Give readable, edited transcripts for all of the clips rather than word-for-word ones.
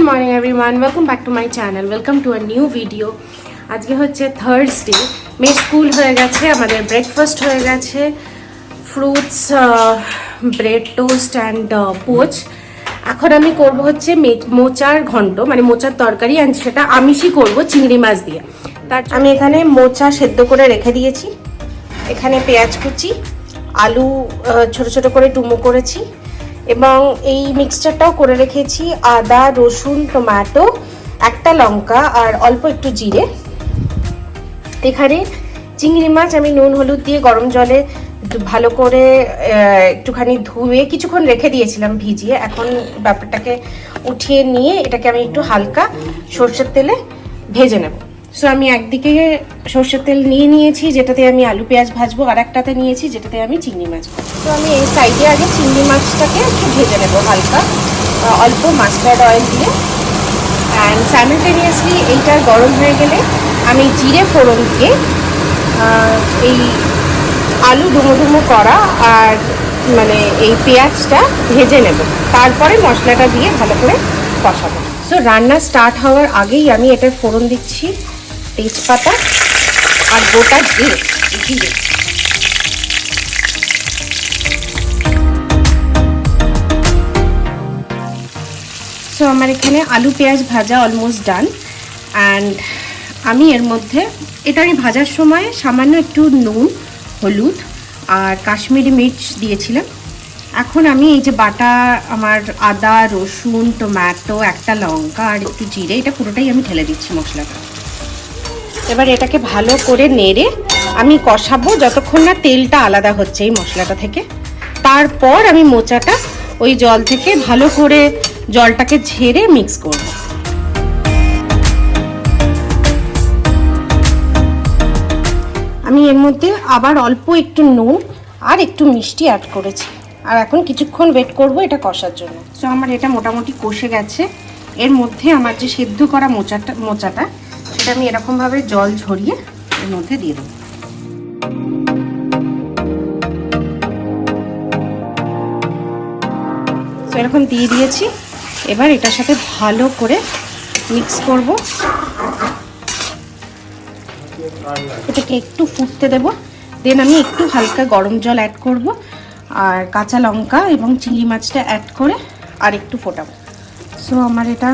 morning everyone, welcome back to my channel, welcome to a new video. আজকে হচ্ছে Thursday, মেয়ের school হয়ে গেছে, আমাদের ব্রেকফাস্ট হয়ে গেছে, fruits, bread toast and poach. এখন আমি করব হচ্ছে মোচার ঘন্ট, মানে মোচার তরকারি, অ্যান্ড সেটা আমিষই করব চিংড়ি মাছ দিয়ে। তার আমি এখানে মোচা সেদ্ধ করে রেখে দিয়েছি, এখানে পেঁয়াজ কুচি, আলু ছোট ছোট করে ডুমো করেছি, এবং এই মিক্সচারটাও করে রেখেছি আদা, রসুন, টমেটো, একটা লঙ্কা আর অল্প একটু জিরে। এখানে চিংড়ি মাছ আমি নুন হলুদ দিয়ে গরম জলে ভালো করে একটুখানি ধুয়ে কিছুক্ষণ রেখে দিয়েছিলাম ভিজিয়ে। এখন ব্যাপারটাকে উঠিয়ে নিয়ে এটাকে আমি একটু হালকা সর্ষের তেলে ভেজে নেব। সো আমি একদিকে সর্ষের তেল নিয়েছি যেটাতে আমি আলু পেঁয়াজ ভাজবো, আর একটাতে নিয়েছি যেটাতে আমি চিংড়ি মাছ ভাজবো। তো আমি এই সাইডে আগে চিংড়ি মাছটাকে একটু ভেজে নেবো হালকা, অল্প মাস্টার্ড অয়েল দিয়ে। অ্যান্ড সাইমেলটেনিয়াসলি এইটা গরম হয়ে গেলে আমি জিরে ফোড়ন দিয়ে এই আলু ডুমো ডুমো করা আর মানে এই পেঁয়াজটা ভেজে নেব, তারপরে মশলাটা দিয়ে ভালো করে কষাবো। সো রান্না স্টার্ট হওয়ার আগেই আমি এটার ফোড়ন দিচ্ছি তেজপাতা আর গোটা জিরে। সো আমার এখানে আলু পেঁয়াজ ভাজা অলমোস্ট ডান। অ্যান্ড আমি এর মধ্যে এটা আমি ভাজার সময় সামান্য একটু নুন, হলুদ আর কাশ্মীরি মির্চ দিয়েছিলাম। এখন আমি এই যে বাটা আমার আদা, রসুন, টমেটো, একটা লঙ্কা আর একটু জিরে, এটা পুরোটাই আমি ঢেলে দিচ্ছি মশলাটা। এবার এটাকে ভালো করে নেড়ে আমি কষাবো যতক্ষণ না তেলটা আলাদা হচ্ছে এই মশলাটা থেকে। তারপর আমি মোচাটা ওই জল থেকে ভালো করে জলটাকে ঝেড়ে মিক্স করব। আমি এর মধ্যে আবার অল্প একটু নুন আর একটু মিষ্টি অ্যাড করেছি, আর এখন কিছুক্ষণ ওয়েট করব এটা কষার জন্য। সো আমার এটা মোটামুটি কষে গেছে। এর মধ্যে আমার যে সেদ্ধ করা মোচাটা সেটা আমি এরকমভাবে জল ঝরিয়ে এর মধ্যে দিয়ে দেবো। সো এরকম দিয়ে দিয়েছি। এবার এটার সাথে ভালো করে মিক্স করব, এটাকে একটু ফুটতে দেব। দেন আমি একটু হালকা গরম জল অ্যাড করব আর কাঁচা লঙ্কা এবং চিংড়ি মাছটা অ্যাড করে আর একটু ফোটাবো। সো আমার এটা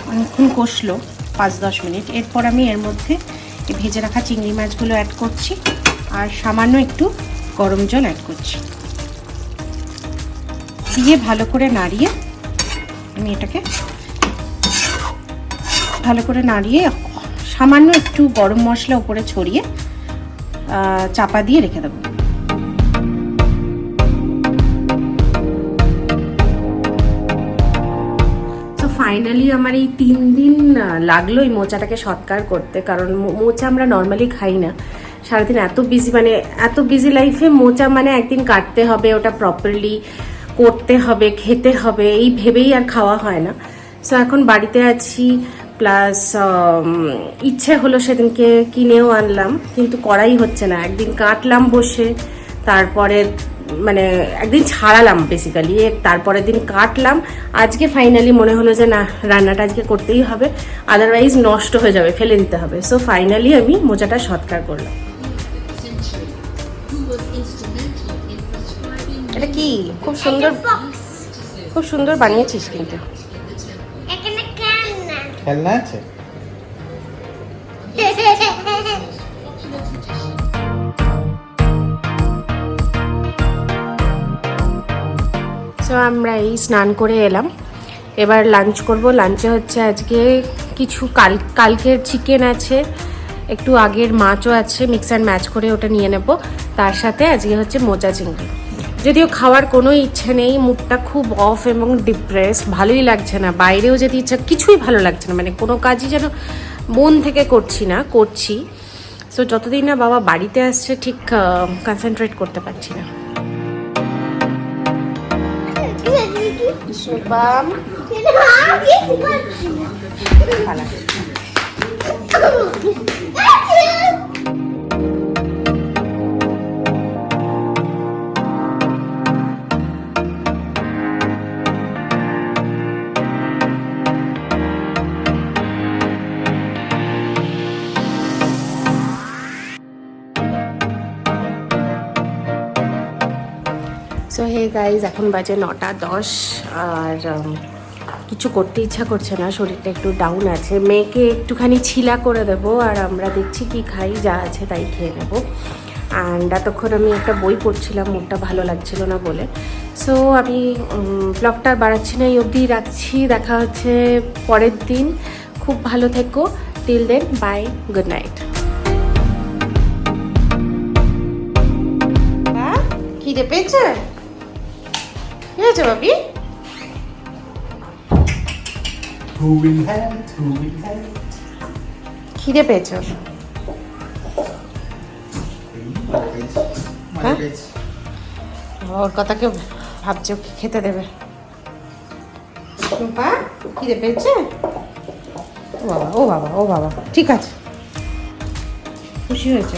অনেকক্ষণ কষলো, 5-10 মিনিট। এরপর আমি এর মধ্যে ভেজে রাখা চিংড়ি মাছগুলো অ্যাড করছি আর সামান্য একটু গরম জল অ্যাড করছি, দিয়ে ভালো করে নাড়িয়ে আমি এটাকে ভালো করে নাড়িয়ে সামান্য একটু গরম মশলা উপরে ছড়িয়ে চাপা দিয়ে রেখে দেবো। তো ফাইনালি আমার এই 3 দিন লাগলো এই মোচাটাকে সৎকার করতে, কারণ মোচা আমরা নর্মালি খাই না। সারাদিন এত বিজি লাইফে মোচা মানে একদিন কাটতে হবে, ওটা প্রপারলি করতে হবে, খেতে হবে, এই ভেবেই আর খাওয়া হয় না। সো এখন বাড়িতে আছি, প্লাস ইচ্ছে হলো সেদিনকে কিনেও আনলাম, কিন্তু করাই হচ্ছে না। একদিন কাটলাম বসে, তারপরে মানে একদিন ছাড়ালাম বেসিক্যালি, তারপরের দিন কাটলাম। আজকে ফাইনালি মনে হলো যে না, রান্নাটা আজকে করতেই হবে, আদারওয়াইজ নষ্ট হয়ে যাবে, ফেলে দিতে হবে। সো ফাইনালি আমি মোচাটা সৎকার করলাম। এটা কি খুব সুন্দর বানিয়েছিস কিন্তু। খেলনা আছে। সো আমরা এই স্নান করে এলাম, এবার লাঞ্চ করব। লাঞ্চে হচ্ছে আজকে কিছু কালকের চিকেন আছে, একটু আগের মাছও আছে, মিক্স অ্যান্ড ম্যাচ করে ওটা নিয়ে নেব। তার সাথে আজকে হচ্ছে মোচা চিংড়ি। যদিও খাওয়ার কোনো ইচ্ছে নেই, মুডটা খুব অফ এবং ডিপ্রেস, ভালোই লাগছে না। বাইরেও যেতে ইচ্ছা, কিছুই ভালো লাগছে না, মানে কোনো কাজই যেন মন থেকে করছি। সো যতদিন না বাবা বাড়িতে আসছে ঠিক কনসেন্ট্রেট করতে পারছি না। শুভম সো হে গাইজ, এখন বাজে 9:10 আর কিছু করতে ইচ্ছা করছে না, শরীরটা একটু ডাউন আছে। মেয়েকে একটুখানি ছিলা করে দেবো আর আমরা দেখছি কি খাই, যা আছে তাই খেয়ে নেবো। অ্যান্ড এতক্ষণ আমি একটা বই পড়ছিলাম, মুডটা ভালো লাগছিল না বলে। সো আমি ব্লগটা বাড়াচ্ছি না, এই অবধি রাখছি। দেখা হচ্ছে পরের দিন। খুব ভালো থেকো। Till then, bye, good night. খিদে পেয়েছে? কি হয়েছে বাবি? খিদে পেয়েছে? হ্যাঁ, ওর কথা কেউ ভাবছে ওকে খেতে দেবে। টুম্পা, খিদে পেয়েছে? ও বাবা, ও বাবা, ও বাবা, ঠিক আছে, খুশি হয়েছে।